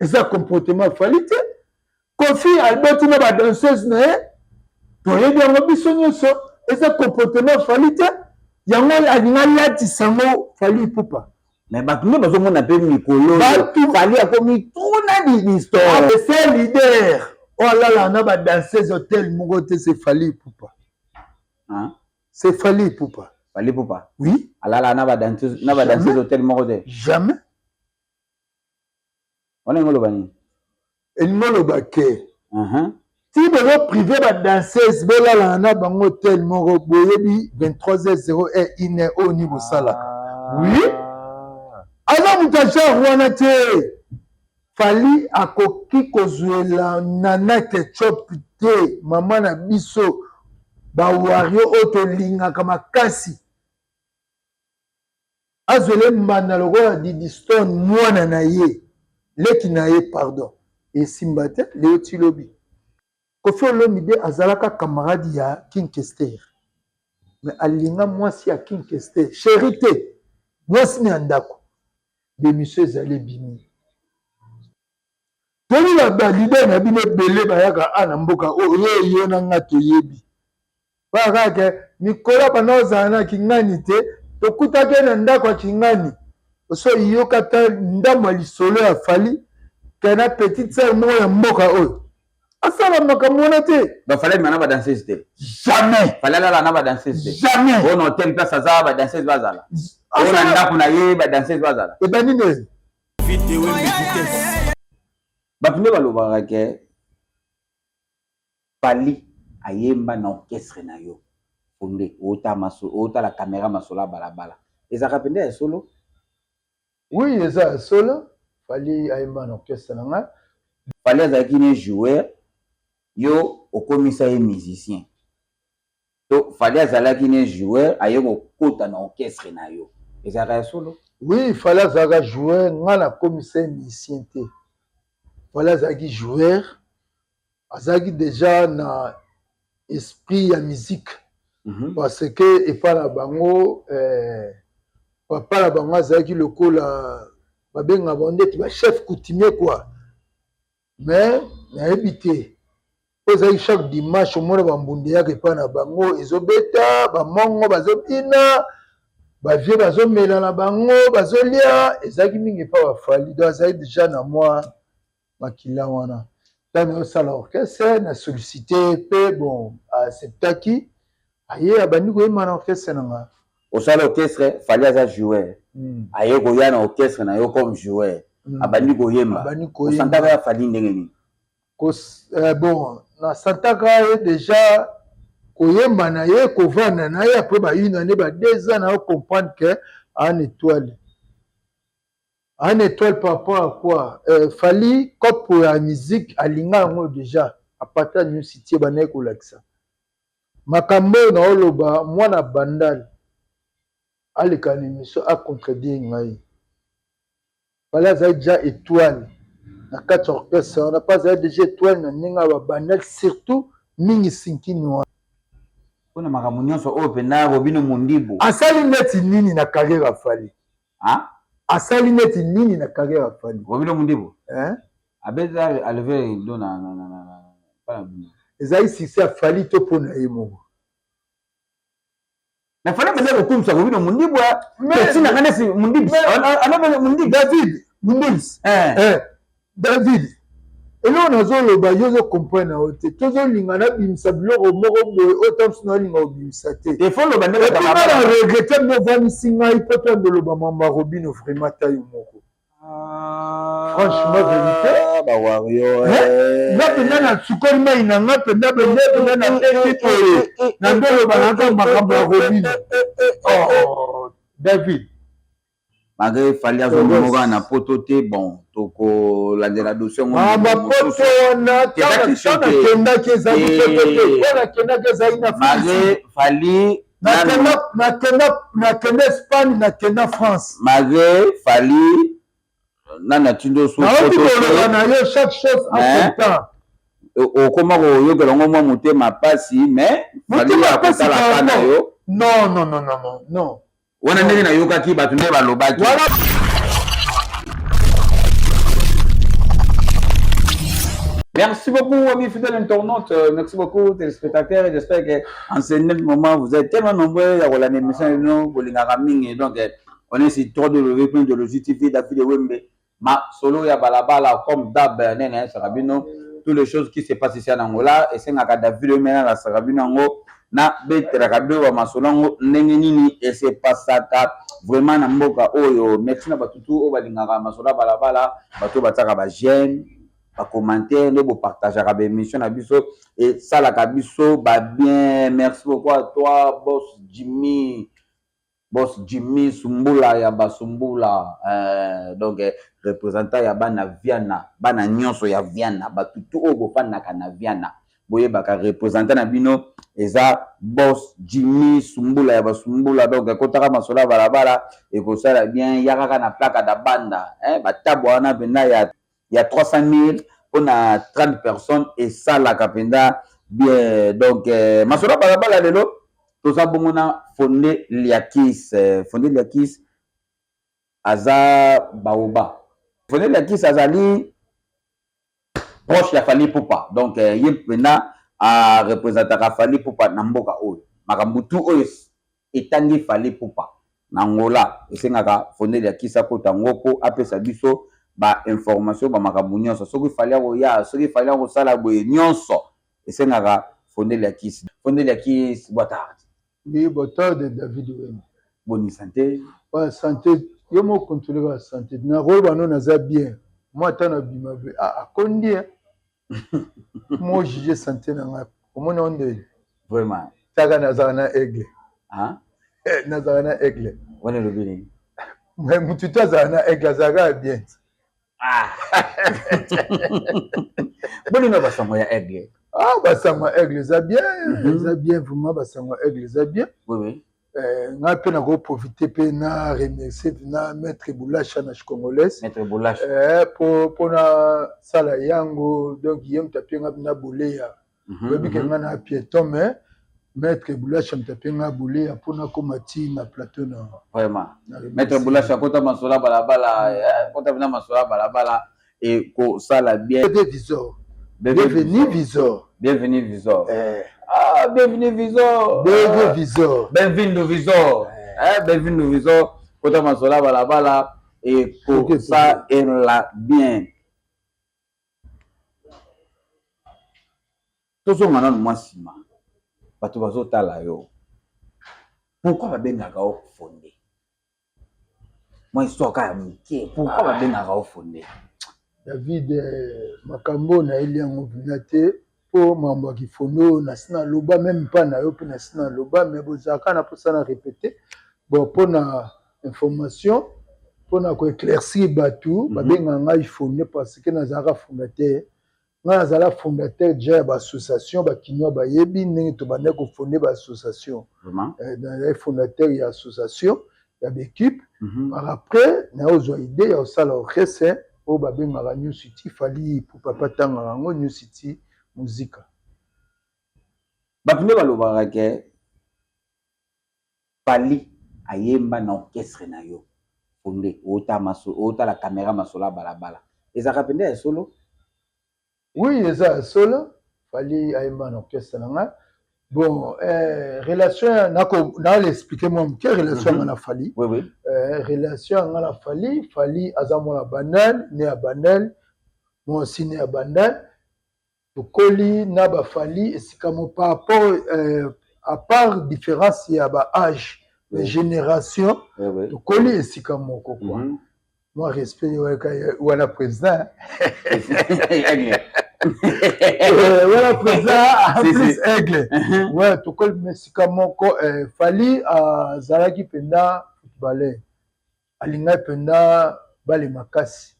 Et ça, comportement qualité. Kofi, Albert, il a danseuse, tu as bien ambitionné ça. Et ça, comportement qualité. Il y a un lati sango, fali poupa. Mais maintenant, parce qu'on a appelé Nicolo, fali a commis tout l'histoire. C'est leader. Oh là là, on a une danseuse hôtel, mon côté, c'est fali poupa. Hein? C'est fali poupa. Fali poupa? Oui. Alors là, on a une danseuse hôtel, mon côté. Jamais. On est le bani. Et nous le baquet. Si vous avez privé la danseuse, vous avez un hôtel, mon boyebi 23h01 iné au niveau salaka. Oui. Alors, vous avez un fali à koki kozuela nana ketchup te maman na biso ba wario auto linga kama kasi. Azwele mbana lokola Didi Stone mwana na ye. Leki na ye pardon. Et simbate Léo Tilobi. Kofi Olomide azalaka camarade ya King Kester. Mais alinga mwasi ya King Kester. Chérité. Mwasi ni andako. De monsieur Zale Bimi. Toni la leader na bino belé bayaka ana mboka oyo yo na ngato yebi. Baka ke Nicolas panozana kingani te tokuta ke na ndako kingani. So yo kata ndamo lisolo ya fali kana petite sœur mo ya mboka oyo. Asala makamona te. Donc fallait maintenant danser te. Jamais. Fallait là na ba danser te. Jamais. On hôtel place ça ba danser bazala. On a ndako na ye ba danser bazala. Et ben nini? Vidéo vitesse. Bapine balobaka ke Fali ayemba na orchestre na yo fonde ota la caméra masola balabala ezaka pende ya solo. Oui, eza solo. Fali ayemba na orchestre na nga. Fali azalaki ne joueur yo okomisa ye musicien to Fali azalaki ne joueur aye kokota na orchestre na yo ezaka ya solo. Oui, Fali azalaka joueur nga na komisa ye musicien te. Voilà, azaki joueur, azaki déjà na esprit ya musique. Parce que et pas la bango papa la bango azaki lokola babenga bondeti ba chef coutumier quoi. Mais na habité. Azaki chaque dimanche au moins bambunde yake pa na bango ezobeta ba mongo bazobina ba vieux bazomela na bango bazolia ezaki mingi pa ba Fali donc azaki déjà na moi makila wana tano sala orchestre na sollicité pe bon acceptaki aye abandi ko yema na orchestre nanga au sala orchestre Fali aza joueur aye ko ya na orchestre na yo comme joueur abandi ko yema ko santaka Fali ndenge ni ko bon na santaka déjà ko yema na ye ko vana na ye après ba une année ba 2 ans na comprendre que en étoile. Un étoile par rapport à quoi? Fali, comme pour la musique, à l'ingénieur déjà, à partir de cité banek ou l'accent. Makambo na oloba, moi na bandal, à l'économie, à contredire ngai. Fali a déjà étoile. Na 4 orchestres, on n'a pas déjà étoile na ninga wa bandal, surtout mingi sinki noa. On a makambo nyonso open na Robino Mundibu. Asali neti nini na carrière Fali? Hein? Asali neti nini na carrière Fali? Robino Mundibu. Hein? Abeza a levé do na pas na. Ezai si ça Fali to pona emo. Na Fali beza ko kumsa Robino Mundibu. Mais si na kanesi Mundibu. Ana Mundibu David Mundils. David. Et là on a zolo yo comprendre na ote. Tozo lingana bimsa biloko moko boy autant sino linga bimsa te. Et faut le bandela ta mama regretter mo vani singa ipoto ndolo ba mama Robino vraiment tayo moko. Franchement vérité ba wario na pena na tsukoli mai na nga pena pena na tete na ndolo ba na makambo ya Robino. Oh David malgré Fali azomoka na poto te bon toko landela dossier ngo ba poto na kenda kezali kenda kezali na malgré Fali na kenda Espagne na kenda France malgré Fali na tindo so poto na yo chaque chose en son temps okoma ko yokela ngo mwa motema pasi mais Fali akotala kana yo non wana ndenge na yoka ki bato nde balobaki Merci beaucoup, amis fidèles internautes. Merci beaucoup, téléspectateurs. Et j'espère qu'en ce moment, vous êtes tellement nombreux à la émission. Donc, on est sur www.logitv David Wembe. Ma solo ya balabala comme d'hab nene Sarabino. Toutes les choses qui se passent ici en Angola. Et c'est un David Wembe la Sarabino Ango. Na bête la kabio wa masolongo nengenini et c'est pas ça vraiment na mboka oyo. Merci na batutu o balingaka masola balabala bato bataka ba j'aime. Commentaire, nous partager la émission et ça la kabiso bah bien. Merci beaucoup à toi, boss Jimmy Sumbula ya Basumbula, donc représentant ya bana Viana, bana nyonso ya Viana, batutu ogo fana kana Viana. Boye baka représentant na bino eza boss Jimmy Sumbula ya Basumbula, donc kotaka masola balabala et ko ça bien yaka na plaque da banda, batabo wana bena il y a 300 000 on a 30 personnes et ça la capenda bien donc masola balabala lelo to ça bomona fondé Liakis aza baoba fondé Liakis azali proche ya Fally Ipupa donc yepena a représenter Fally Ipupa na mboka oyo makambutu oyo etangi Fally Ipupa na Angola esengaka fondé Liakis akota ngoko apesa biso ba information ba makambu nyonso soki fallait roya soki fallait ko sala boye nyonso esengaka fondé Liakis boitard oui boitard de David Wembe bonne santé ouais santé yo mo contrôler la santé na roba non naza bien moi tana bima be a kondi moi juger santé na nga comment on dit vraiment taka naza na aigle hein naza na aigle on est le bien mais mutu taza na aigle zaga bien. Ah. Bon, nous passons à aigle. Ah, basango aigle, ça bien, ça bien, vraiment, basango aigle, ça bien. Oui, oui. On peut en profiter pour remercier Maître Boulacha na Congolaise. Maître Boulacha. Pour na sala yango, donc il y a un tapis na bouléa. Oui, puis qu'on a piéton, mais Maître Boulacha me tapis na bouléa pour na komati na plateau na. Vraiment. Maître Boulacha, quand on masola balabala, quand on masola balabala et ko sala bien. Bienvenue Visor. Bienvenue Visor. Ah, bienvenue Visor. Bienvenue Visor. Bienvenue Visor. Bienvenue Visor. Quand on masola balabala et ko ça est là bien. Tout ce qu'on a moi sima. Bato bazotala yo. Pourquoi babengaka o fondé? Moi histoire ka mike. Pourquoi babengaka o fondé? David makambo na eliango vinate po mambo ki fondo na sina loba même pas na yo pe na sina loba mais bozaka na posa na répéter bon pona information pona ko éclaircir batu babenga ngai fondé parce que nazaka fondateur nga nazala fondateur déjà ba association ba kinwa ba yebi ndenge to bande ko fonder ba association vraiment dans fondateur ya association ya équipe par après na ozwa idée ya sala orchestre o babengaka New City Fally Ipupa patanga yango New City muzika bapine balobaka ke Fally ayemba na orchestre na yo fondé ota la caméra masola balabala ezaka pende ya solo oui eza solo Fally ayemba na orchestre na nga bon relation na l'expliquer moi quelle relation na Fally oui oui relation na Fally azamo na Bandal né à Bandal moi aussi né à Bandal to koli na ba Fally esika mo par rapport à part différence ya ba âge de génération to koli esika moko quoi moi respect wana président voilà président en plus aigle ouais to koli esika moko Fally azalaki penda footballeur alinga penda bale makasi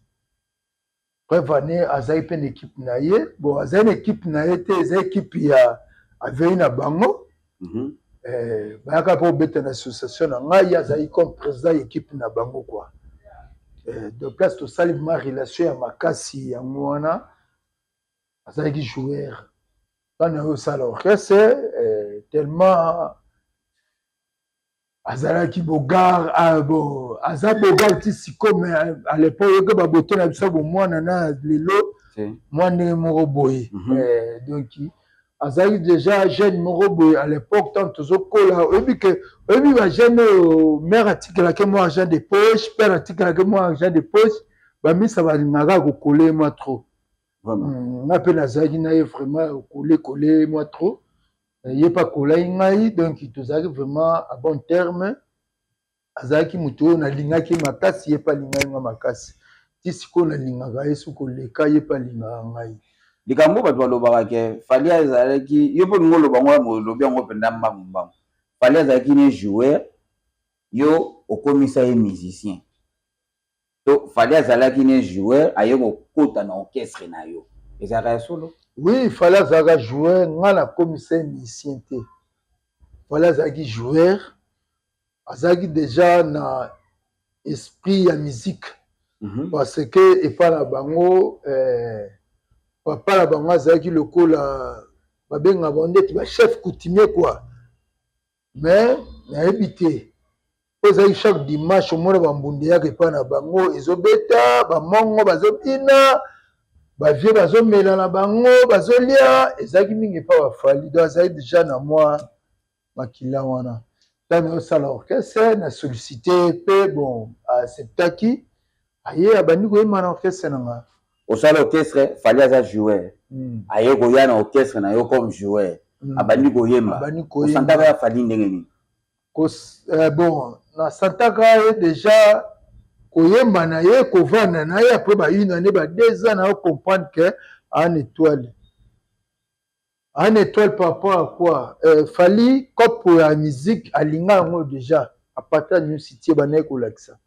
bref année azali pe équipe na ye bon azali équipe na ye te eza équipe ya avei na bango bayaka po beta na association na ngai azali comme président équipe na bango quoi donc place tosali ma relation ya makasi yango wana azalaki joueur wana oyo osala orchestre tellement azalaki bogar bon aza bogar ti siko mais à l'époque oyoka baboto na biso bomwana na lelo Moi, je suis boy. Donc, azali déjà jeune moroboy à l'époque tant tozokola oyebi que oyebi ba jeune mère atikela ke moi argent de poche père atikela ke moi argent de poche ba misa ba lingaka ko coller moi trop na pe nazali na ye vraiment coller moi trop ye pas coller ngai donc tozali vraiment à bon terme azali muto na lingaki makasi ye pas lingai nga makasi tisiko na lingaka yesu ko leka ye pas lingaka ngai likambo bato balobaka ke fali azalaki yo mpo ningo oloba ngo molobi yango mpenza mbambu fali azalaki ne joueur yo okomisa ye musicien to fali azalaki ne joueur aye kokota na orchestre na yo ezalaka ya solo oui fali azalaka joueur nga nakomisa ye musicien te fali azalaki joueur azalaki déjà na esprit ya musique parce que epa na bango papa na bango azalaki lokola babenga bango ndeti bachef coutumier quoi mais nayebi te po ezalaki chaque dimanche omona bambunde yaka epai na bango ezobeta bamongo bazobina bavie bazomela na bango bazolia ezalaki mingi epai bafali donc azalaki déjà na mwa makila wana ntango osala orchestre na sollicité mpe bon acceptaki aye abandi koyemba na orchestre na nga osala orchestre fali aza joueur aye koya na orchestre na yo comme joueur abandi koyemba osantaka ya fali ndenge nini bon nasantaka ye déjà koyemba na ye kovanda na ye apres ba1 année ba 2 ans na comprendre que un étoile par rapport à quoi fali kopo ya musique alinga yango déjà apata new city banaye kolakisa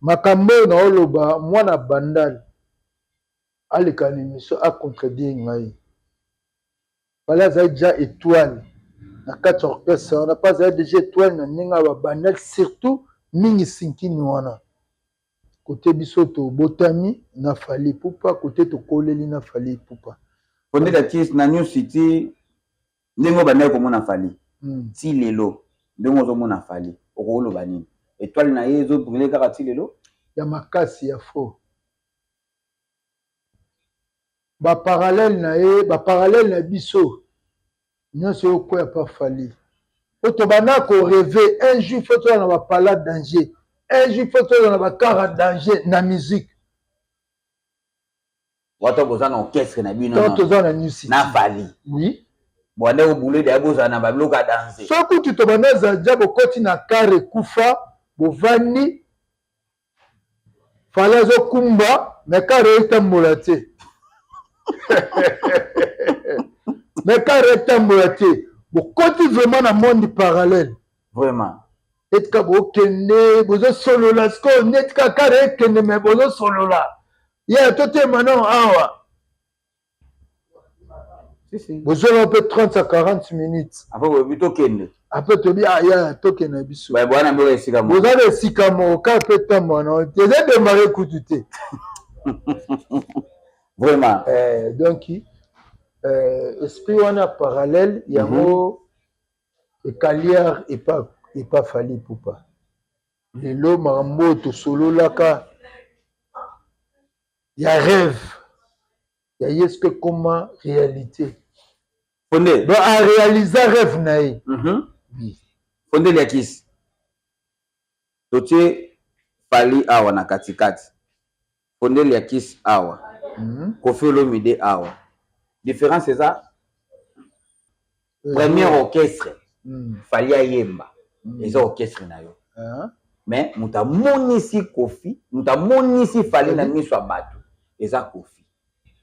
makambo oyo naoloba mwana bandal aleka na émission acontredire ngai fali azali déjà étoile na kati ya orchestre wana mpo azali déjà étoile na ndenge ya babandal surtout mingi sinkini wana kote biso tobotami na fali pupa kote tokoleli na fali pupa ponde artiste na new city ndenge obandaki komona fali ti lelo ndenge ozomona fali okoloba nini étoile na ye ezobrule kaka ti lelo ya makasi ya faux baparallèle na ye baparallèle na biso nyonso okoya pa fali po tobanda koreve un jour fo toza na bapala danger un jour fo toza na bakara danger na musique wata boza na orchestre na bino toza na new city na fali oui bwande obule de bozala na babiloko ya danse soki tu tobanda zaja bokoti na kare kufa bovandi fali azokumba me kare etambola te me kare etambola te bokoti vraiment na monde parallèle vraiment etika bokende bozosolola sikoyo netika kare ekende me bozosolola ye totema non awa bozwaka mpe 30 à 40 minutes apres boyebi tokende apres tobi aya tokende biso bwana mboko esika moko boza na esika moko kaka mpe ntambo na eza demare kutu te vraiment donc esprit wana parallèle yango ekaliare epa fali pupa lelo makambo oyo tosololaka ya rêve ya ye soki ekoma réalité fonde donc aréalisa rêve na ye fonde liakisi totie fali awa na katikati fonde liakisi awa Koffi Olomide awa différence eza premier orchestre fali ayemba eza orchestre na yo mais mutu amonisi Koffi mutu amonisi fali na miso ya bato eza Koffi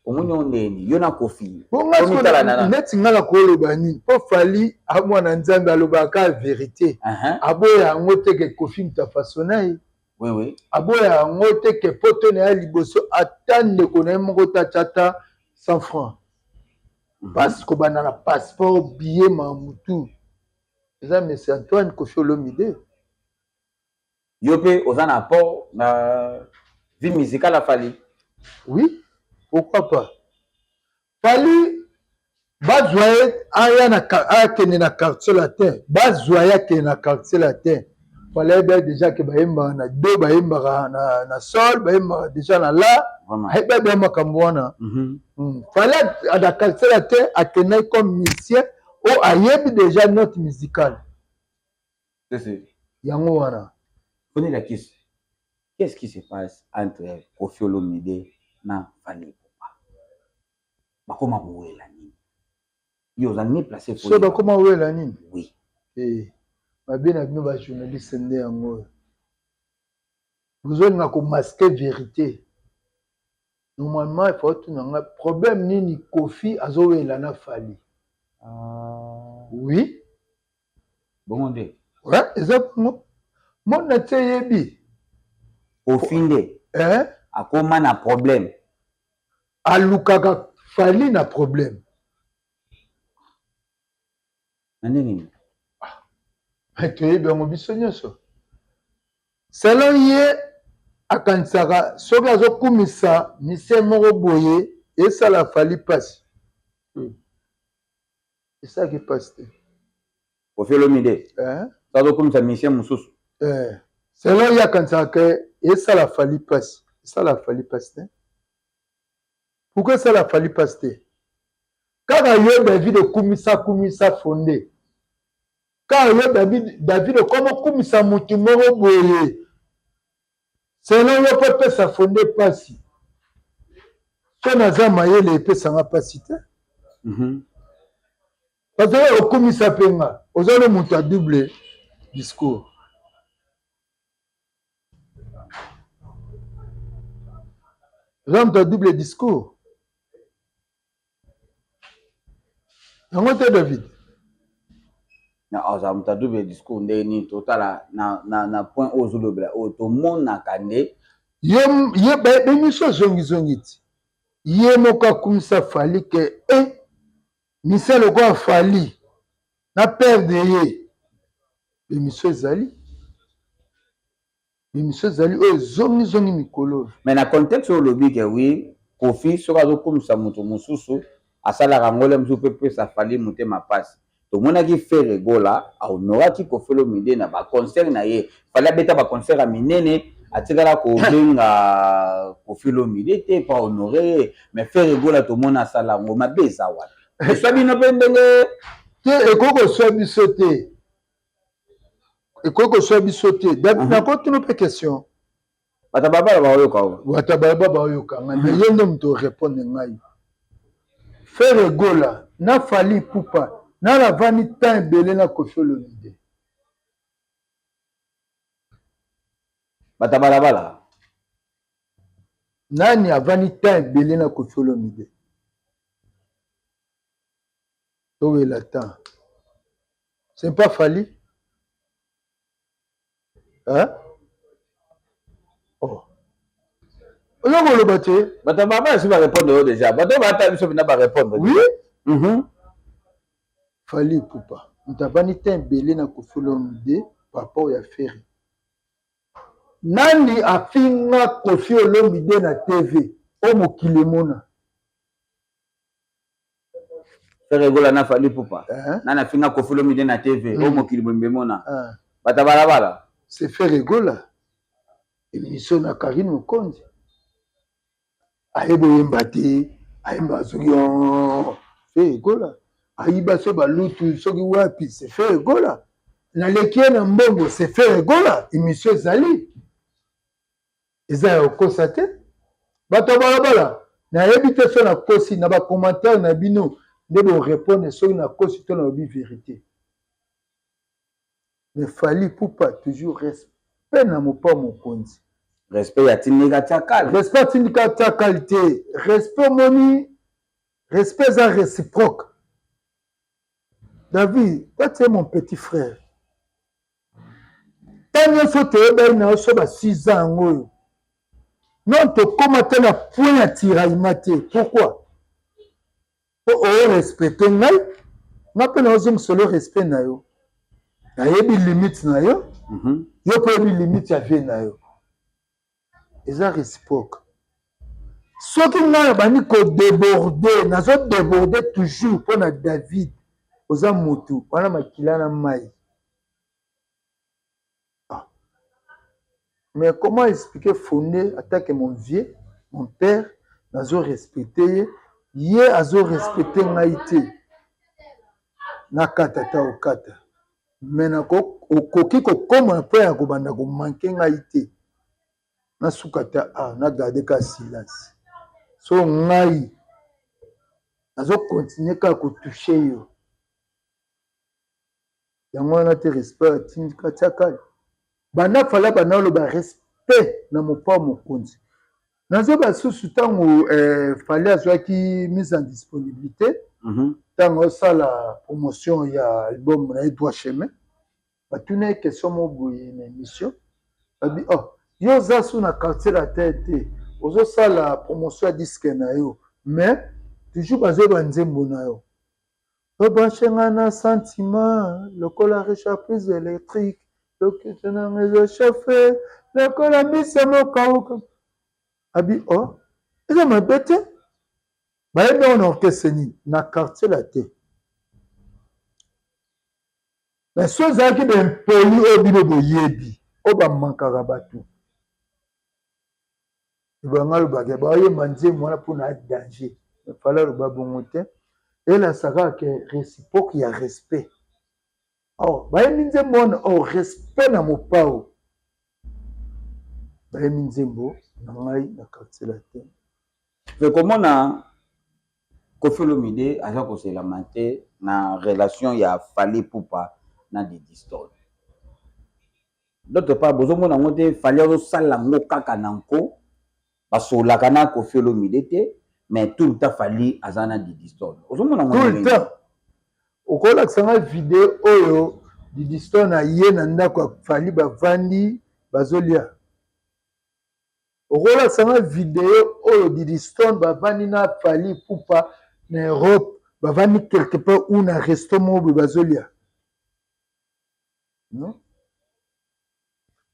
omoni o ndeni yo na Koffi neti nga na koloba nini mpo fali mwana nzambe alobaka vérité aboya yango te ke Koffi mutu afaso na ye aboya yango te ke poto na ye liboso ata ndeko na ye moko tatiata 100 francs parce kobanda na passeport billet mamutu eza monsieur Antoine Koffi Olomide yo mpe oza na apport na vie musicale ya fali oui pourquoi pas fali bazwa ye aya akende na quartier latin bazwa ye akende na quartier latin Fallait bien déjà que Bahimba na do Bahimba na sol Bahimba déjà na la. Vraiment. Bahimba bien makambwana. Fallait à la calculateur à tenir comme musicien ou ayebi déjà note musicale. C'est Yango wana. Prenez la question. Qu'est-ce qui se passe entre Koffi Olomide na Fally Ipupa? Bakoma bouela nini? Yo zami placé So bakoma bouela nini? Oui. Eh. Babina bino ba journaliste nde yango. Vous avez ko masquer vérité. Normalement, il faut tout un problème ni Koffi azowela na Fally. Oui. Bon ndé. Ouais, exactement. Mon yebi. Koffi nde. Akoma na problème. Alukaka Fally na problème. Nani? Toyebi yango biso nyonso. Selon ye akanisaka soki azokumisa mise moko boye esala Fally pasi. Esaki pasi te. Koffi Olomide. Azokumisa mise mosusu. Selon ye akanisaka ke esala Fally pasi. Esala Fally pasi te. Pourquoi esala Fally pasi te? Kaka yo David kumisa fondé. Kaka yo David komo kumisa mutu moko boye. Selon yo peut pesa fondé pasi. So naza mayele epesanga pasi te. Parce que okumisa penga. Ozalo mutu a double discours. Ozalo mutu a double discours. Yango te David. Ozalo mutu a double discours nde ni totala na point ozolobela otomonaka nde Ye bemiso zongi ti. Ye moko akumisa Fally ke miselo kwa Fally na père de ye. Bemiso ezali. Bemiso ezali oyo zongi mikolo. Mais na contexte olobi ke oui, Koffi soki azokumisa moto mosusu asalaka ngole mosusu mpe pesa Fally motema pasi. Tomonaki Frère Egola ahonoraki Koffi Olomide na baconcert na ye. Fally abeta baconcert ya minene atikala kobenga Koffi Olomide te pa honoré. Mais Frère Egola tomona asala ngo mabe eza wana. Eswa bino mpe ndenge te ekoko swa biso te. Ekoko swa biso te. Nakotino mpe question. Batababa baoyoka o. Batababa baoyoka nga. Na ye nde moto répondre ngai. Frère Egola na Fally Ipupa na lavani temps ebele na Koffi Olomide. Batabalabala. Nani avani temps ebele na Koffi Olomide? Où est le temps? C'est pas Fally? Hein? Oh. On a le bâti. Batababa, si va répondre déjà. Batababa, si va répondre. Oui? Fally Ipupa. Nous avons été belé na Koffi Olomide papa ya Ferry. Nani afinga Koffi Olomide na TV? O mokili mona. Frère Egola na Fally Ipupa. Nani afinga Koffi Olomide na TV? O mokili mona. Batabalabala. C'est Frère Egola. Émission na Karine Mokonzi. Ayebo yembati, ayemba soki Frère Egola. Ayiba so balutu soki wapi, c'est Frère Egola. Na lekie na mbongo, c'est Frère Egola. Émission ezali. Eza ya okosa te. Bato balabala. Na yebi te so na kosi na ba commentaire na bino nde bo répondre soki na kosi to na obi vérité. Mais Fally Ipupa toujours respect na mopa mokonzi. Respect ya tindika tiakal. Respect tindika qualité. Respect moni. Respect ça réciproque. David, toi tu es mon petit frère. Tant que faut te ébène na so ba 6 ans ngoyo. Non te commenter na point à tiraillement. Pourquoi? Pour respecter ngai. Na pe na ozom solo respect na yo. Na yebi limite na yo. Yo pe yebi limite ya vie na yo. Eza réciproque. Soki nga bani ko déborder, nazo déborder toujours pour na David. Oza mutu, wana makila na mai. Mais comment expliquer fondé attaque mon vieux, mon père, nazo respecté, yé azo respecté ngaïté. Nakata ta okata. Mais nako okoki ko koma pe ya ko banda ko manquer ngaïté. Na sukata na garder ka silence. So ngai nazo continuer ka ko toucher yo. Yango na te respect tindika tsaka. Bana fala bana lo ba respect na mopa mokonzi. Nazo ba susu tango fallait azwaki mise en disponibilité. Tango sala promotion ya album na Edouard Chemin. Batuna question mo boye na émission. Abi yo za su na quartier la tête. Ozo sala promotion ya disque na yo. Mais toujours bazo ba nzembo na yo. Obanchenga na sentiment, lokola réchapprise électrique. Lokitana mezo chauffé, lokola mise mo kauka. Abi eza mabete. Bayebi on orchestre ni na quartier la tête. Mais so zaki ben poli obino boyebi, oba mankaka batu. Ibanga lo bagé ba ye manze mwana pona danger. Il fallait le babongote. Et la saga que réciproque il y a respect. Bayebi nzembo na respect na mopao. Bayebi nzembo na ngai na quartier la tête. Mais comment na Koffi Olomide aza ko se lamenter na relation ya Fally Ipupa na Didi Stone. D'autre part, bozomo na ngote Fally ozo sala ngo kaka nanko basolaka na Koffi Olomide te, mais tout le temps Fally aza na Didi Stone. Bozomo na ngote tout le temps. Okola sanga vidéo oyo Didi Stone na ye na ndako Fally bavandi bazolia. Okola sanga vidéo oyo Didi Stone bavandi na Fally Ipupa na Europe bavandi quelque part où na resto mobo bazolia. Non?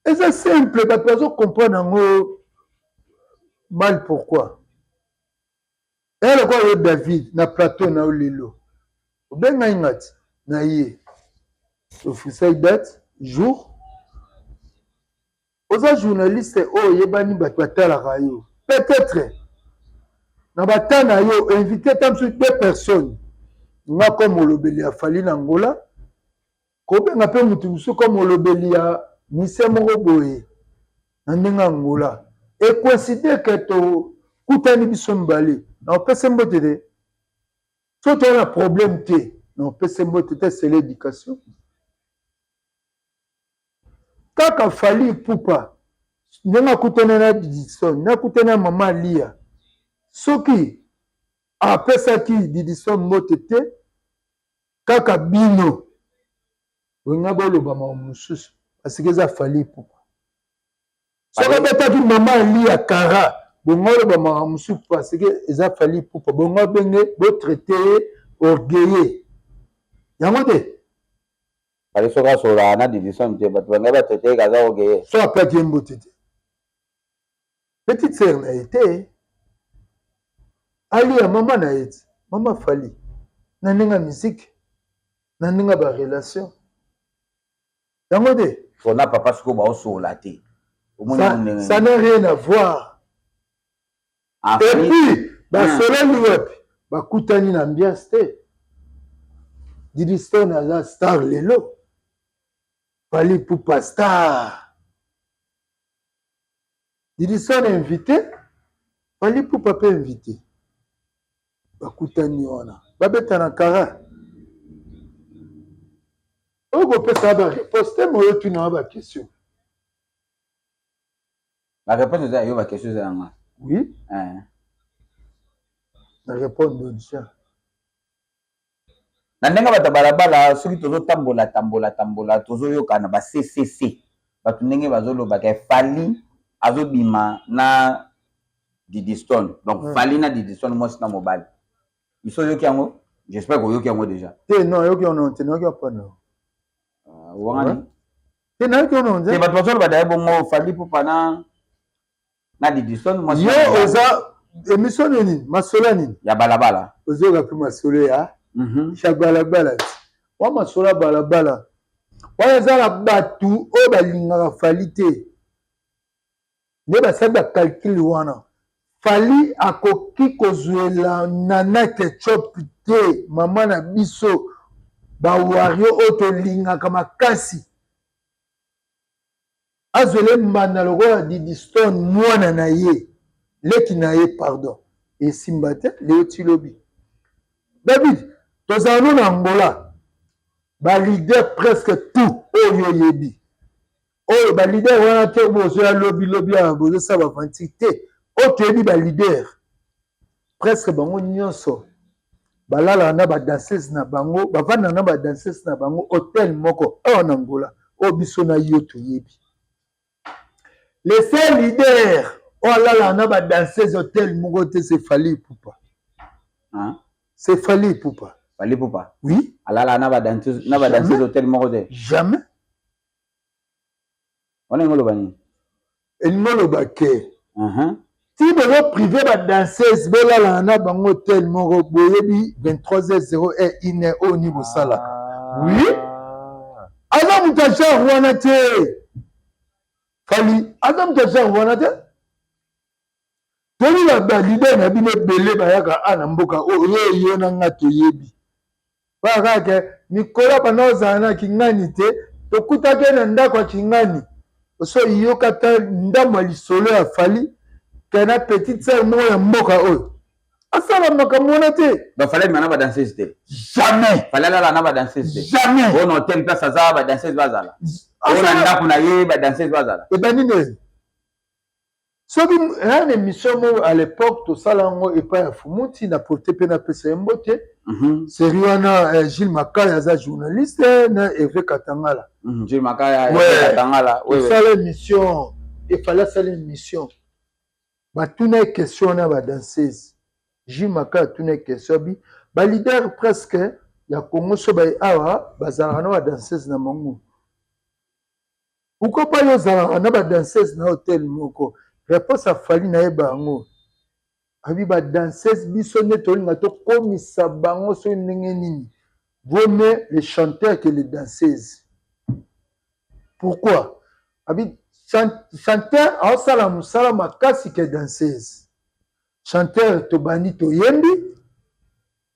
Et c'est simple, bato bazo comprendre mal pourquoi. Et le quoi David na plateau na olelo. Obenga ingati na ye. Officiel date jour. Oza journaliste yebani bato batalaka yo. Peut-être na batana yo invité tam sur 2 personnes. Nga comme olobeli ya Fally na Angola. Kobenga pe mutu musu comme olobeli ya Mise moko boye na ndenga Angola. Et considère que to kutani biso mbali. Na opese mbote de. So to na problème te. Na opese mbote te c'est l'éducation. Kaka Fally Ipupa. Ndenga kutana na Didi Stone. Na kutana mama Lia. Soki apesa ki Didi Stone mbote te. Kaka bino. Wenga boloba ma mususu. Parce que ça Fally Ipupa. Soki betaki mama Lia Kara. Bongo ba ma mususu parce que ça Fally Ipupa. Bongo benge bo traiter orgueilleux. Yango te. Fally soka sola na Didi Stone te bato banga ba traiter kaza orgueilleux. So apaki mbote te. Petite sœur na été. Ali ya mama na été. Mama Fally. Na ninga musique. Na ninga ba relation. Yango te. On a papa siko ba osola te. Ça n'a rien à voir. Et puis, basoleli wapi bakutani na ambiance te. Didi Stone aza star lelo. Fally Ipupa star. Didi Stone invité. Fally Ipupa pe invité. Bakutani wana. Babeta na Kara. Ogo pesa ba réponse moyo tu na ba question. La réponse est yo ba question c'est nga. Oui. La réponse de ça. Na ndenga bata balabala soki tozo tambola tozo yokana ba CCC. Batu ndenge bazoloba ke Fally azobima na Didi Stone. Donc Fally na Didi Stone moi c'est na mobile. Iso yoki yango, j'espère que yoki yango déjà. Non, yoki on te yoki pas non. Wangani. Na yoki on te. Te batu bazoloba da bongo Fally Ipupa na Didi Stone moi yo oza émission nini masola nini ya balabala. Ozo ka masola ya. Cha balabala. Wa masola balabala. Wa za la batu o balingaka Fally te. nde basali bacalcule wana fali akoki kozwela Nana Ketchup te mama na biso bawario oyo tolingaka makasi azwele mbanda lokola Didi Stone mwana na ye leki na ye pardon esimba te leo ti lobi David tozala na Angola balider presque tout oyo oyebi oyo balider wana te bozoya lobi ya bozosala bavanti te oyo toyebi balider presque bango nyonso balala na badanseuse na bango bavanda na badanseuse na bango hotel moko awa na Angola oyo biso na yo toyebi le seul leader oyo alala na badanseuse hotel moko te c'est Fally Ipupa. C'est Fally Ipupa. Fally Ipupa? Oui. Alala na badanseuse hotel moko te? Jamais. On est ngolo bani? Ngolo bake. Si bozo privé badanseuse belala na bango hotel moko boyebi 23h01 au niveau salaka. Oui. Aza mutacha wana te. Fally aza mutacha wana te. Toli ba leader na bino belé bayaka ana mboka oyo yo na ngato yebi. Baka ke mikola banoza na kingani te tokutake na ndako ya kingani. So yoka ta ndamwa lisolo ya Fally kana petite sœur mo ya mboka oyo. Asala makambo na te. Ba Fally mana ba danseuse te. Jamais. Fally la na ba danseuse te. Jamais. On hotel place za ba danseuse bazala. On a ndako na ye ba danseuse bazala. E banine. Soki une émission à l'époque to salango et pas fumuti na porter pe na pesa mbote série wana Gilles Makaya za journaliste na Hervé Katangala Gilles Makaya Katangala oui ça l'émission il fallait ça l'émission ba tuna question na ba danseuse Gilles Makaya tuna question bi ba leader presque ya Congo so ba awa bazala na ba danseuse na mongo pourquoi pas yo zala na ba danseuse na hotel moko réponse à Fally na bango abi ba danseuse biso ne tolinga to komisa bango so ndenge nini vaut mieux les chanteurs que les danseuses. Pourquoi? Abi chanteur a sala musala makasi que danseuse. Chanteur to bani to yembi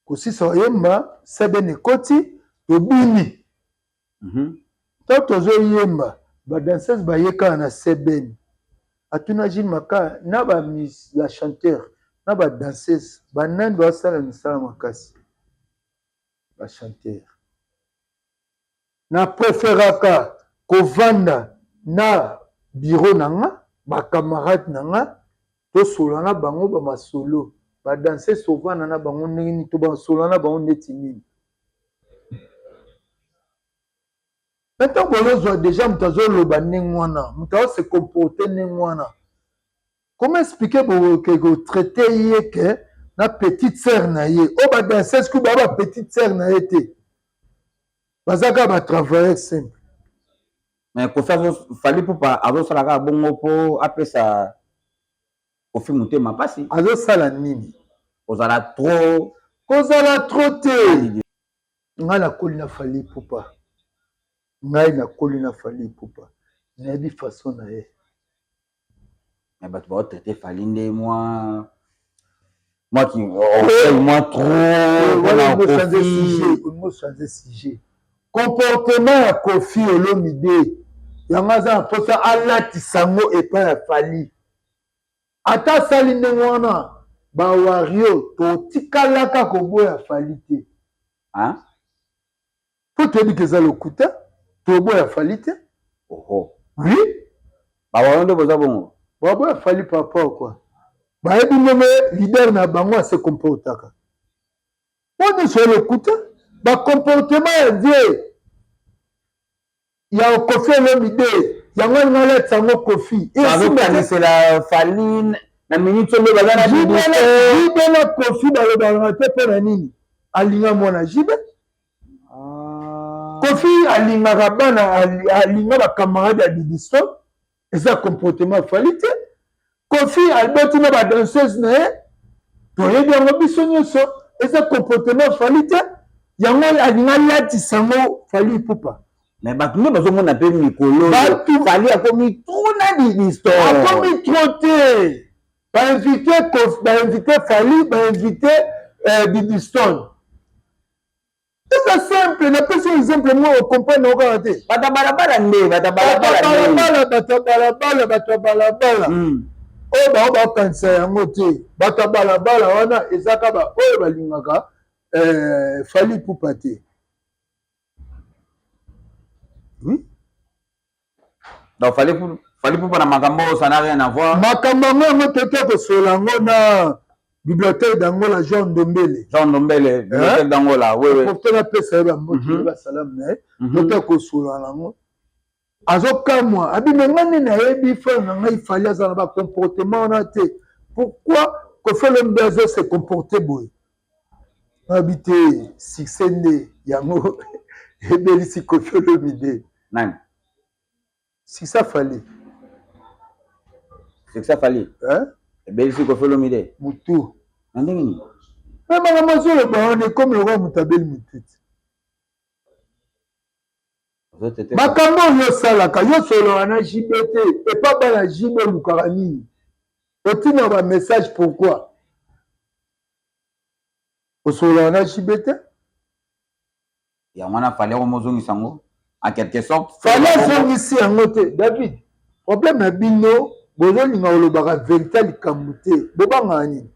kosi so yemba sebene koti to bini to zo yemba ba danseuse ba yeka na sebene atuna Gilles Makaya na ba la chanteur na ba danseuse ba nani ba sala misala makasi ba chanteur na préféraka kovanda na bureau nanga ba camarade nanga to solo na bango ba masolo ba danseuse sovana na bango ndenge to ba solo na bango neti nini. Maintenant, on déjà se comporter comment expliquer que traiter que la petite sœur naïe oh bah danseuse que bah petite sœur naïe te bazaka ba travailler simple mais pour faire Fally Ipupa azo salaka bongo po après ça au film mutema pasi azo sala nini kozala trop te ngala kolina Fally Ipupa ngai na koli na Fally Ipupa nayebi façon na ye mais bato ba traiter Fally nde moi qui moi trop voilà on changer sujet comportement ya Koffi Olomide yango za posa alati sango epa ya Fally ata sali ndenge wana ba wario to tikalaka koboya Fally te hein po toyebi keza lokuta toboya Fally te oui bawario nde boza bongo baboya Fally papa quoi bayebi ndenge leader na bango ase comportaka pone so lokuta ba comportement ya vie ya Koffi Olomide yango ngala tsango Koffi la Fally na minute nde baza na jibe na Koffi balobanga te mpo na nini alinga mwana jibe Koffi alingaka bana alinga bakamarade ya Didi Stone eza comportement Fally te Koffi alboti na badanseuse na ye toyebi yango biso nyonso eza comportement Fally te yango alinga latisango Fally Ipupa Mais bato nde bazomona mpe mikolo fali akomi tuna d'histoire akomi trop te bainvité Fali bainvité Bibiston c'est simple napesi exemple moi ocomprendre okaka te bato balabala nde bato balabala oyo bao bakanisa yango te bato balabala wana ezaka oyo balingaka Fali Ipupa te. Oui. Donc fallait pour na makambo ça n'a rien à voir. Makambo ngo tete ko solango na bibliothèque d'Angola Jean Ndombele. Bibliothèque d'Angola. Oui oui. Pour te la pesa ba mboki ba salam mais tete ko solango. Azokamwa abimengani na yebi fa na ngai fali azana ba comportement na te. Pourquoi que fait le besoin se comporter boy? Habité succès yango ebeli si ko fait le mide. Nani? Si ça fallait. C'est que ça fallait. Hein? Et bien ici qu'on fait le midi. Moutou. Nandini. Mais maman sur on est comme le roi Moutabel Moutout. Makambo yo salaka yo solo ana JBT et pas bana JB Lukarani. Otina ba message pourquoi? Au solo ana JBT? Ya mwana fallait au mozongi sango. En quelque sorte, fallait ici en côté David. Problème na bino bozo linga olobaka vérité likamute bobanga nini?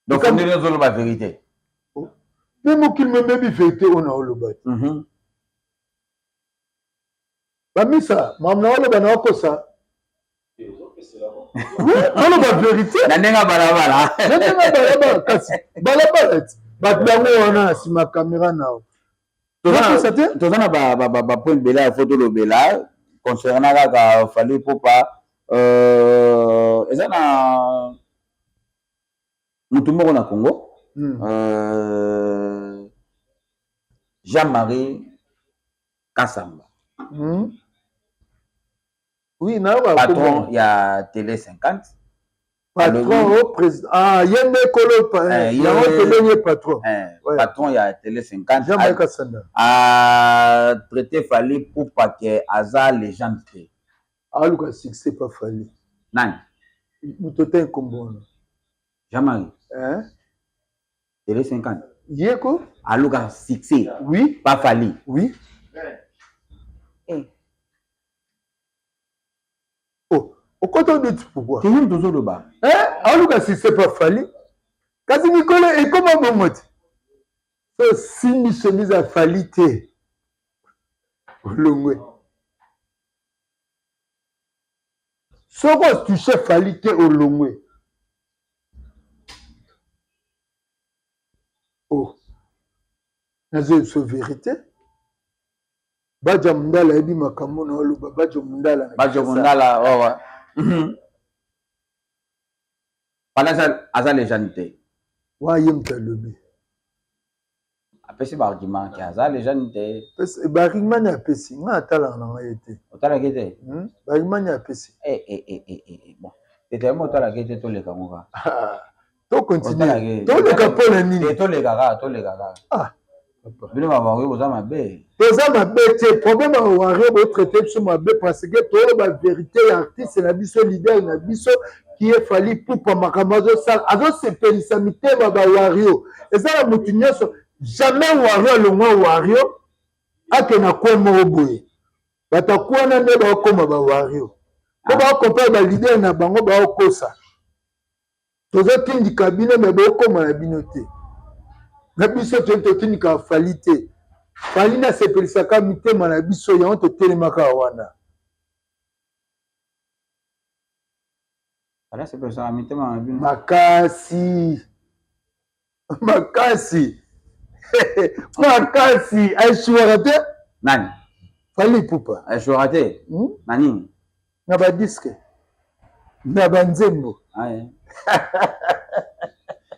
Donc on est dans la vérité. Même qu'il me met vérité on a oloba. Ba misa mamna oloba na kosa. Oui, on a vérité. Na nenga balabala. Na nenga balabala kasi. Balabala. Ba bango wana sima caméra na. Tozana ba point bela ya photo lo bela concernant la Fali Ipupa ezana mutu moko na Congo Jean-Marie Kassamba oui na ba patron ya Télé 50 patron au président yende kolo yango télé patron patron ya Télé 50 Jean-Marie Kassamba a traité Fali Ipupa que aza légende te aluka succès pas Fali nani mutotin kombono Jean-Marie Télé 50 yeko aluka succès oui pas Fali oui oh okoto dit pourquoi tu toujours le bas aluka succès pas Fali kasi mikolo et comment bomoti so simi chemise à Fali te olongwe soko touché Fali te olongwe oh nazo so vérité baja mundala ebi makambo na oloba baja mundala wawa pendant aza légende te wa yemta lobi apesi ba argument ki aza légende te ba argument ya pesi nga atala na nga ete otala kete ba argument ya pesi bon tete mo otala kete to leka ngoka to continue to leka pona nini to leka ka bino ba wario boza mabe toza mabe te problème ya wario bo traiter biso mabe parce que to ba vérité ya artiste na biso leader na biso qui est Fali Ipupa makambo azo sepelisa mitema ba wario ezala mutu nyonso jamais wario alongwa wario ake na kwemo oboye batakwana nde bakoma ba wario po bakompare ba leader na bango bakosa tozotindika bino me bokoma na bino te na biso totindika Fali te Fali na sepelisaka mitema na biso yango totelemaka wana ala sepelisaka mitema na bino makasi makasi aishuwaka te nani Fali Ipupa aishuwaka te na nini na badiske na banzembo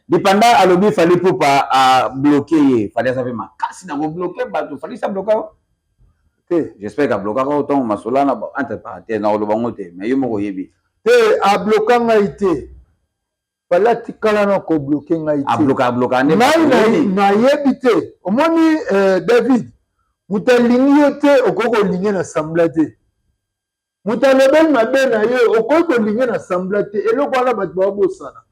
dépendant alobi Fali Ipupa a bloqué ye Fali asape makasi na ko bloquer bato Fali sa bloquer te j'espère qu'a bloquer autant masola na entre parenthèses na oloba ngote mais yo moko yebi te a bloquer ngai te Fali tikala na ko bloquer ngai te a bloquer na yebi te omoni David moto alingi yo te okoki kolinga na sambla te moto alobeli mabe na ye okoki kolinga na sambla te eloko wana bato babosana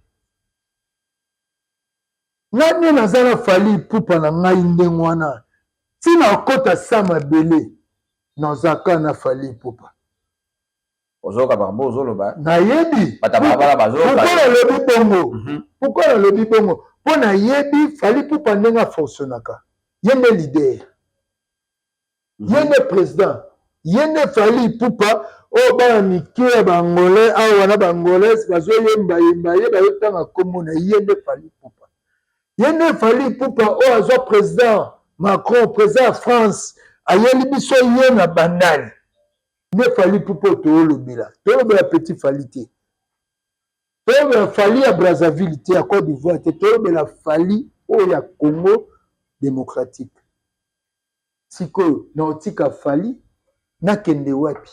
ngai nde naza na Fally Ipupa na ngai ndenge wana ntina okota sa mabele nazaka na Fally Ipupa ozoka bango ozoloba nayebi batabala bazoka pourquoi nalobi bongo pourquoi nalobi bongo mpo nayebi Fally Ipupa ndenge afonctionnaka ye nde leader ye nde président ye nde Fally Ipupa oyo bana mike ya bangolais awa wana bangolais bazoyembayemba ye bayotanga kombo na ye nde Fally Ipupa ye nde Fally Ipupa oyo azwa président Macron président ya France ayeli biso ye na bandani nde Fally Ipupa toolobela petit Fally te toyobela Fally ya Brazzaville te ya Côte d'Ivoire te toyobela Fally oyo ya Congo démocratique sikoyo na otika Fally nakende wapi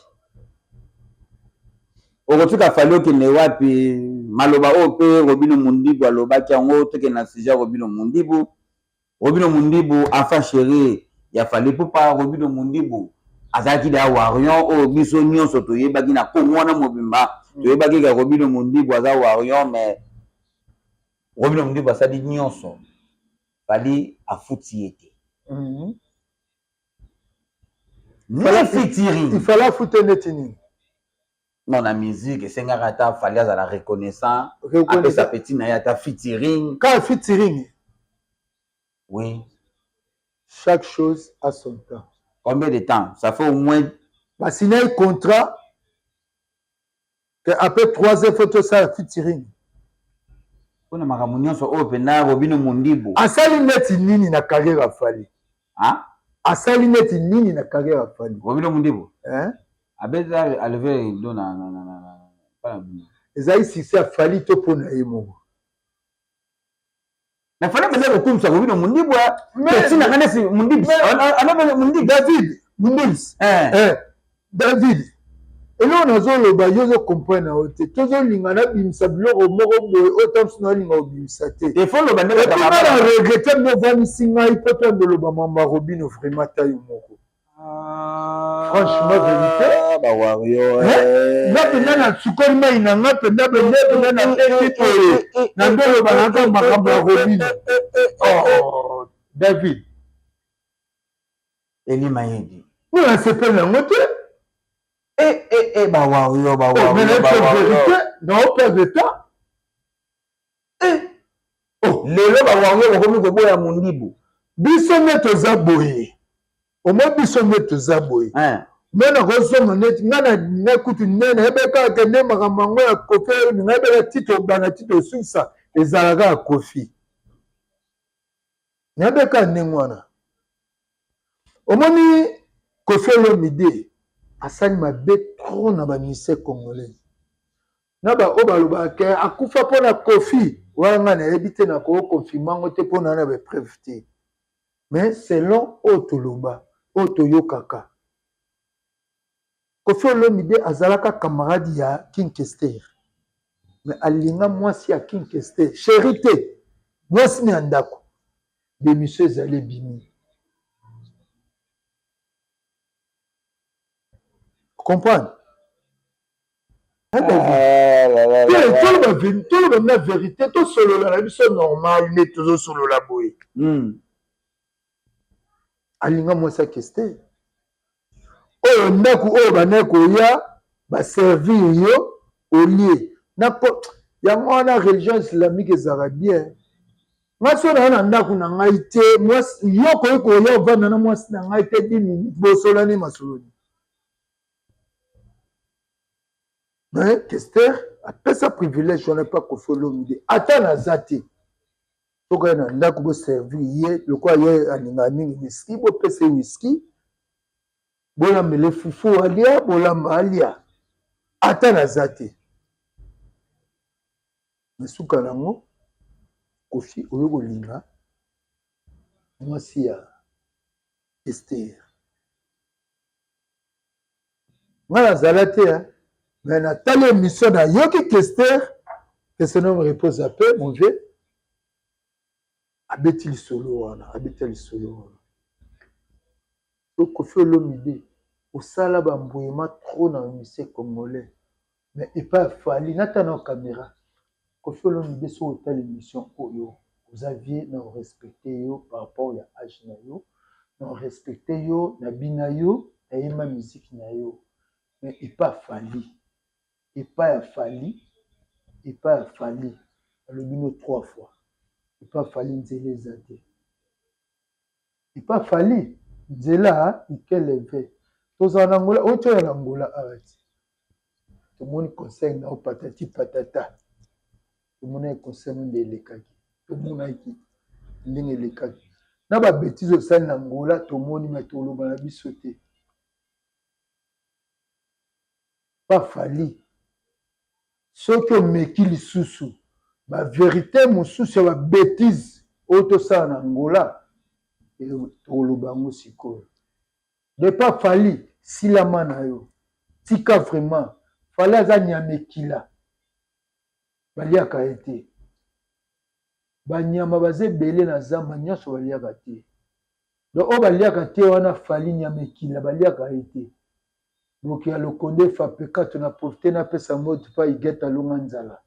okotika Fally okende wapi maloba oyo mpe Robino Mundibu alobaki yango tokende na sujet Robino Mundibu enfant chéri ya Fally Ipupa Robino Mundibu azalaki da warion oyo biso nyonso toyebaki na Kongo wana mobimba toyebaki ka Robino Mundibu aza warion mais Robino Mundibu asali nyonso Fally afuti ye te il fallait afute neti nini non na musique esengaka ata Fally azala reconnaissant apesa petit na ye ata featuring quand featuring oui chaque chose a son temps combien de temps ça fait au moins signé un contrat que après 3 heures faut ça featuring mpona makambo nyonso oyo mpena Robino Mundibu asali neti nini na carrière ya Fally asali neti nini na carrière ya Fally Robino Mundibu abeza alever do na ezali succès ya Fally to mpona ye moko mais Fally mpenza kokumisa Robino Mundibu tina kanesi Mundibu anobele Mundibu David eloko nazoloba yo ozokomprendre yango te tozolinga nabimisa biloko moko boye oyo tamsi naolinga obimisa te epimana regrete movandisi ngai mpo to ndoloba mamba Robino vraiment ta yo moko franchement vérité nga mpenza na sukoli mai na nga mpenza mpenza na pesi oye na ndoloba nanga makambo ya Robino David Eli Mayedi nga nasepeli yango te naoperdre temps lelo bawario bakomi koboya Mundibu biso nde toza boye omoi biso nde toza boye me nakozonga neti nga na kutu nde nayebeka kende makambo yango ya kofi nayebeka tito bana tito osukisa ezalaka ya kofi nayebeka ndenge wana omoni Kofi Olomide asali mabe trop na baministère congolais na baoyo balobaka akufa mpona Kofi wana nga nayebi te na kokonfirmango te mpona na bapreuve te mais selon oyo toloba oyo toyokaka Kofi Olomide azalaka camarade ya King Kester mais alinga mwasi ya King Kester chéri te mwasi na ndako bemission ezali ebimi comprendre toloba na vérité tosolola na biso normal nde tozosolola boye alinga mwasi ya Kester oyo ndako oyo bandaki koya baservir yo olie yango wana religion islamique ezalaka bien mwasi oyo na ndako na ngai te yo koyi koya ovanda na mwasi na ngai te 10 minutes bosolani masoloni mais Kester apesa privilège wana mpa Kofi Olomide ata naza te tokoya na ndako boservir ye lokola ye alingaka mingi wiski bopesa ye wiski bolambele fufu alia bolamba alia ata naza te mesuka nango Kofi oyo kolinga mwasi ya Kester nga nazala te mais natali émission na yoki Kester Kester no me repose un peu mon vieux abeti lisolo wana to Koffi Olomide au sala bambouillement trop dans le musique congolais mais il pas fallu n'attendant caméra Koffi Olomide sur telle émission oyo vous aviez non respecté yo par rapport à âge na yo non respecté yo na bina yo et ma musique na yo mais il pas fallu il pas fallu le bino 3 fois il pas fallu nzela ezate il pas fallu nzela ikeleve tozala na ngola oyo toya na ngola arati tomoni conseil na patati patata tomoni conseil nde elekaki tomonaki ndenge elekaki na babétise osali na ngola tomoni me toloba na biso te pas fallu soki omeki lisusu bavérité mosusu ya babétise oyo tosala na ngola toloba yango sikoyo de pas fallu silama na yo tika vraiment fallait aza nyamekila baliaka ye te banyama baza ebele na zamba nyonso baliaka te donc oyo baliaka te wana fali nyamekila baliaka ye te donc ya lokonde fapeka tona profite napesa moto mpa igeta longa nzala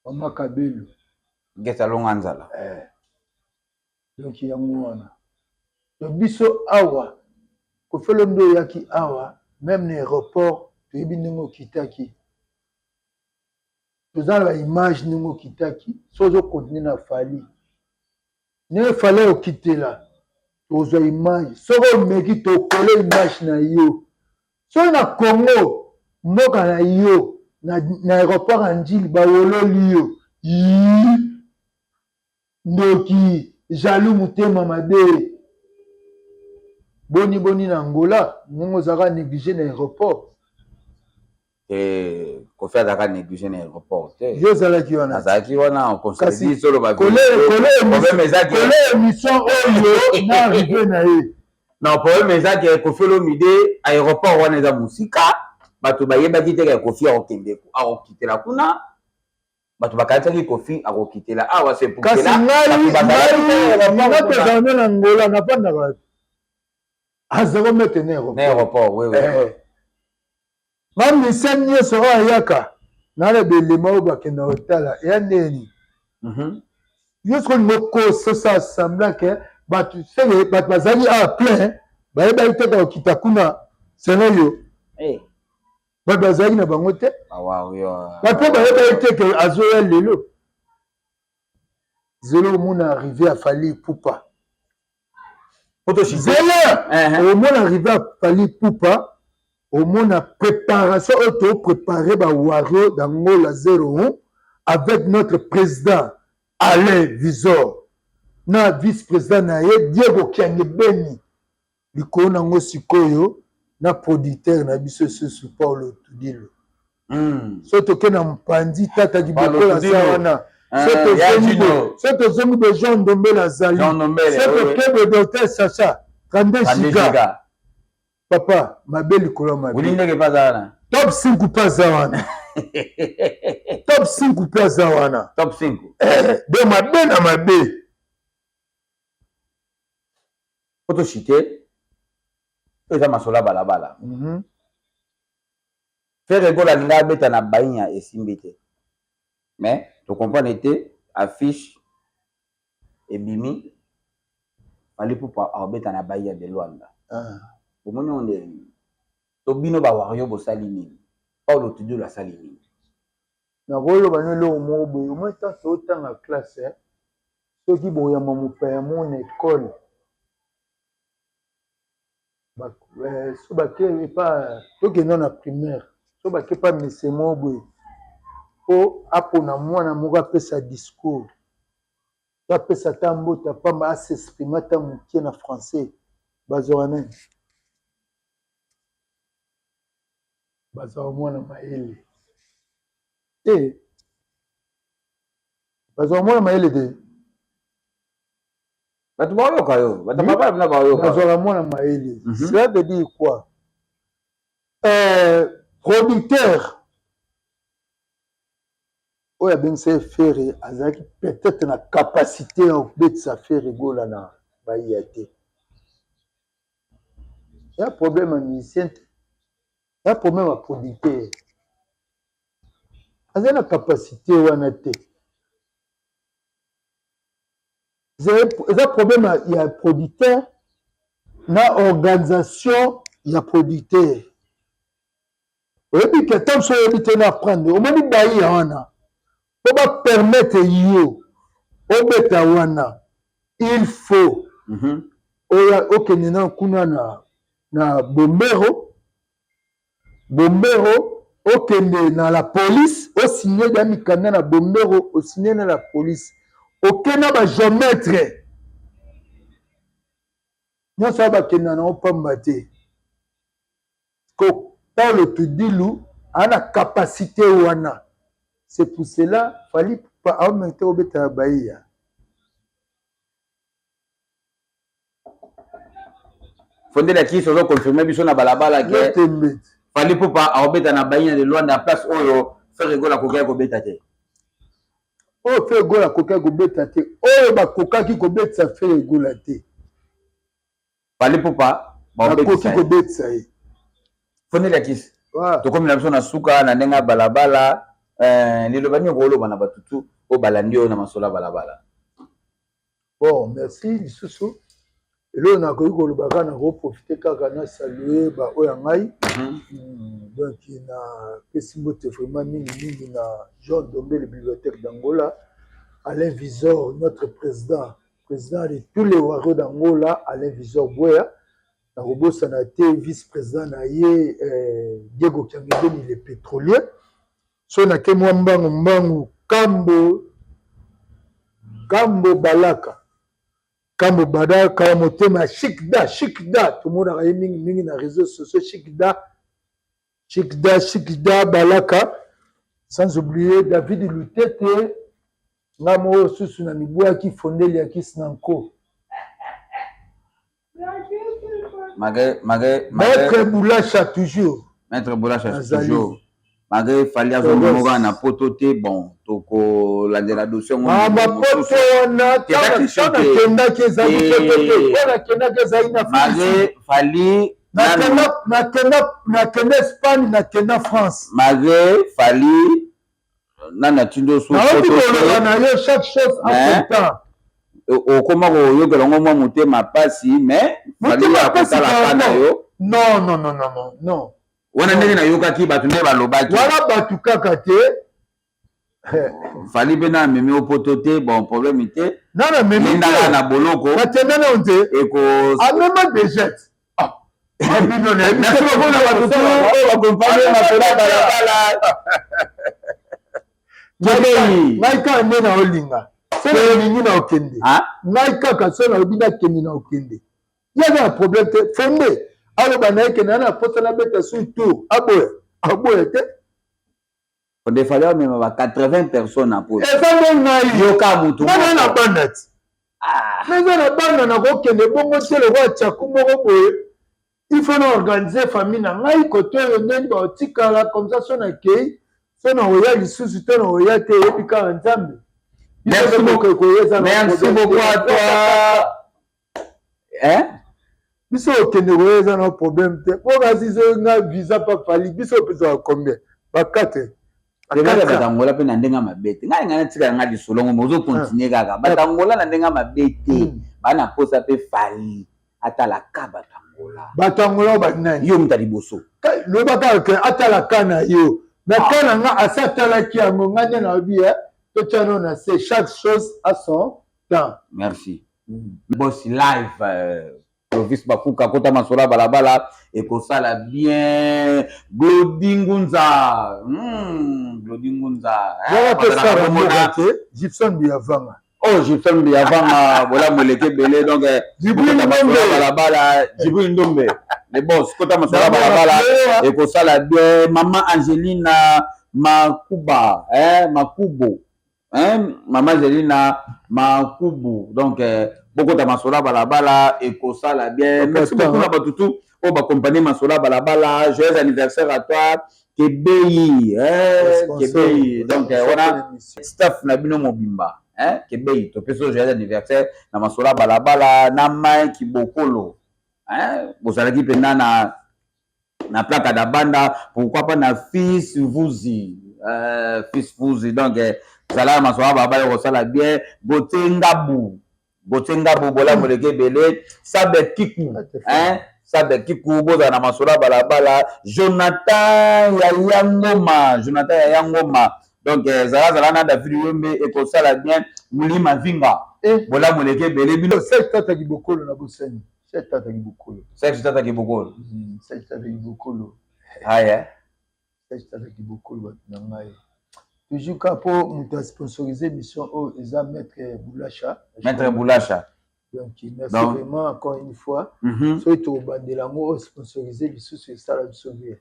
mama kabelo igeta longa nzala donc yango wana to biso awa Koffi Olomide oyaki awa même na aéroport toyebi ndenge okitaki toza na baimage ndenge okitaki so ozokontinue na fali ndenge fali okitela tozwa image soki omeki tokole image na yo soki na Congo mboka na yo na aéroport ya njili bawololi yo ndoki jaloux motema mabe boni na Angola ndenge ozalaka négligé na aéroport Koffi azalaka négligé na aéroport te yo ozalaki wana azalaki wana kasi solo kole émission oyo na arrivé na ye non problème ezaki Koffi Olomide aéroport wana eza mosika bato bayebaki te Koffi akokitela kuna bato bakanisaki Koffi akokitela awa c'est pour kasi ngai tozalana na Angola napandaka azako mete na aéroport oui bamisa nyonso oyo ayaka nala belema oyo bakenda kotala eya ndeni yo soki olingi okososa assemble ke bato bazali awa plein bayebaki te kokita kuna seno yo bato bazalaki na bango te bato mpe bayebaki te ke azoya lelo zelo omona arrivé afali ipupa zelo omona arrivé afali ipupa omona préparation auto préparé ba Wario d'Angola 01 avec notre président Alain Visor na vice-président na ye Diego Kiangebeni likolo nango sikoyo na producteur na biso susu Paulo Tudilo so toke na mpandi tata dibokola za wana so tozongi de Jean Ndombe azali so toke de docteur Sacha Kande Giga papa mabe likolo mabe ulindeke pazana top 5 paza wana top 5 paza wana top 5 de mabe na mabe poto chite eza masola balabala faire gola linga beta na bainya esimbi te mais to comprendre te affiche ebimi fali pour abeta na bainya de Luanda omoni onde tobino ba Wario bosali nini Paulo Tudilo asali nini na koloba nini lo mo boye mo ta so tanga classe soki boyama mopaya mon école so bake pa tokenda na primaire so bake pa mese mo boye po apona mwana moko apesa discours apesa ta mbota pamba asexprime ata mokie na français bazwaka nani bazwaka mwana mayele te bazwaka mwana mayele te bato bayoka yo bato mabala bina bayoka bazwaka mwana mayele cela veut dire quoi producteur oyo abengisa ye fere azalaki peut-être na capacité ya kobetisa fere egola na baiya te Il y a un problème à musicien. Il y a un problème à producteur. Il y a une capacité à noter. Il y a un problème à il y a producteur. Na organisation, il y a producteur. Et puis que tant que vous avez apprendre, au moment où vous va permettre yo au betawana, il faut ok nena kuna na bombero ok na la police au signer d'amikana na bombero au signer na la police ok na ba géomètre non ça va kena na opamba te ko Paul Tudilu a la capacité wana. C'est pour cela qu'il fallait pas augmenter au bêta Bahia. Fondé la qui se confirmer biso na balabala que fallait pas augmenter na Bahia de loin de la place oyo faire rigoler la coca ko beta te. Oh faire rigoler la coca ko beta te. Oh ba coca qui ko beta faire rigoler te. Fallait pas ba coca ko beta. Fondé la qui. To comme la biso na suka na ndenga balabala lelo bani ko lo bana batutu o balandio na masola balabala. Bon, merci Lisusu. Et là on a ko ko lobaka na ko profiter kaka na saluer ba oyangai. Donc il a Pesimote vraiment mingi na Jean Dombe le bibliothèque d'Angola, Alain Visor notre président de tous les warriors d'Angola, Alain Visor Boya. Na Robo Sanate, vice-président na ye Diego Kiangedeni le pétrolier. So na ke mbangu Kambo Balaka. Kambo Badaka motema Chikda, tout le monde a mingi na réseaux sociaux Chikda Balaka. Sans oublier David Lutete, ngamo susu na mibua ki fondeli ya Kisnanko. Maître Boulacha toujours. Maître Boulacha toujours. Malgré fallait avoir na pototé bon toko la de la dossier on ma poto na kenda kezali pototé ona kenda kezali na malgré fallait na kenda Espagne na kenda France malgré fallait na tindo so pototé na yo chaque chose en son temps au comment yo que l'on m'a monté ma passe mais fallait apporter la canne yo non wana ndenge na yoka ki batu ne balobaki wala batu kaka te fali bena memi opototé bon problème té nana memi ndala na boloko na tendana onte eko amema dejet bino ne merci beaucoup na batu o ba compagnie na tola bala ngai ka nde na olinga sona ningi na okende ngai kaka sona obina kendi na okende yaga problème te fondé alors banaike na posa na beta surtout aboya te on défallait même 80 personnes en pause et ça même na yoka mutu na bandat mais na banda na ko kende bongo te le roi tchaku moko boye il faut organiser famille na ngai côté ndeni ba tikala comme ça sona kei sona oya lisusu te na oya te epika nzambe merci beaucoup à toi biso okende koyeza na problème te po kasi so nga visa pa fali biso pesa combien ba 4 batangola pe na ndenga mabete ngai ngana tika nga lisolongo mozo continuer kaka batangola na ndenga mabete bana posa pe fali atala ka batangola ba nani yo mutali boso lo baka ke atala kana yo na kana nga asatala ki yango ngane na bi to chano na c'est chaque chose à son temps merci boss live Provis Bakuka kota masola balabala et ko sala bien Glodingunza voilà que ça remonte Gibson Biavanga oh Gibson Biavanga voilà moleke belé donc Djibril Ndombe les boss kota masola balabala et ko sala bien maman Angelina Makuba Makubo maman Angelina Makubu donc beaucoup de masola balabala et kosala bien merci beaucoup na batutu o ba compagnie masola balabala joyeux anniversaire à toi Kebei Kebei donc on a staff na bino mobimba Kebei to peso joyeux anniversaire na masola balabala na Mike Bokolo hein bozalaki pena na plaka da banda pourquoi pas na fils Vuzi donc zala masoba baba kosala bien botengabu bola moleke belé sabe kiku hein sabe kiku boza na masola balabala Jonathan ya Yangoma donc zala na David Wembe ekosala bien mulima vinga bola moleke belé bilo c'est tata ki bokolo na bosani c'est tata ki bokolo haya c'est tata ki bokolo na ngai toujours quand pour muta sponsoriser mission oh eza maître Boulacha donc merci vraiment encore une fois so to bandela mo sponsoriser lisusu sala bisobie.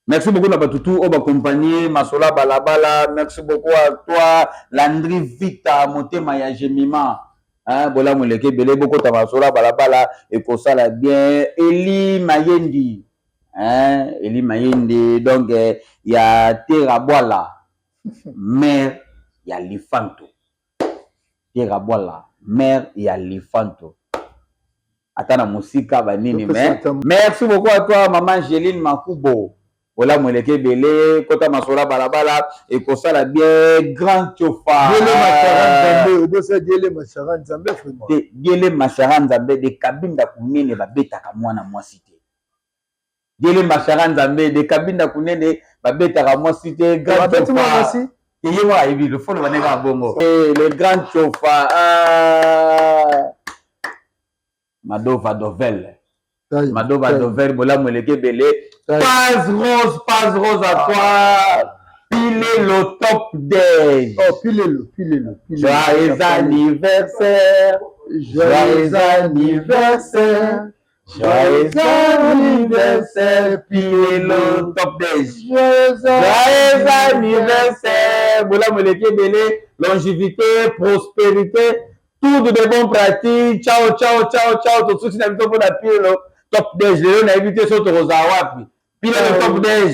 Merci beaucoup Nabatutu, Oba Compagnie, Masola Balabala, merci beaucoup à toi, Landry Vita, Motema Yajemima, hein, Bola Mouleke, Belé, beaucoup ta Masola Balabala, et pour ça là bien, Eli Mayendi, hein, Eli Mayendi, donc il y a Terraboala, mère, il y a Lifanto, Terraboala, mère, il y a Lifanto. Attends, musique, banini, mais merci beaucoup à toi, maman Géline Makubo. Voilà moleke belé kota masola balabala et kosala bien grand chofa Diele Macharan Nzambe vraiment Diele Macharan Nzambe de kabinda kunene babetaka mwana mwasi te Diele Macharan Nzambe de kabinda kunene babetaka mwasi te grand chofa yema ibi le fond baneka bongo le grand chofa Madova Dovel bola moleke belé Paz rose à toi. Pile le top 10. Oh, pile-le. Joyeux anniversaire. Joyeux anniversaire. Joyeux anniversaire. Pile le top 10. Joyeux anniversaire. Bola moleke belé. Longévité, prospérité. Tout de bonnes pratiques. Ciao. Tout de suite, on a pile le top 10. On a évité ce rosa wapi. Pile le top 10.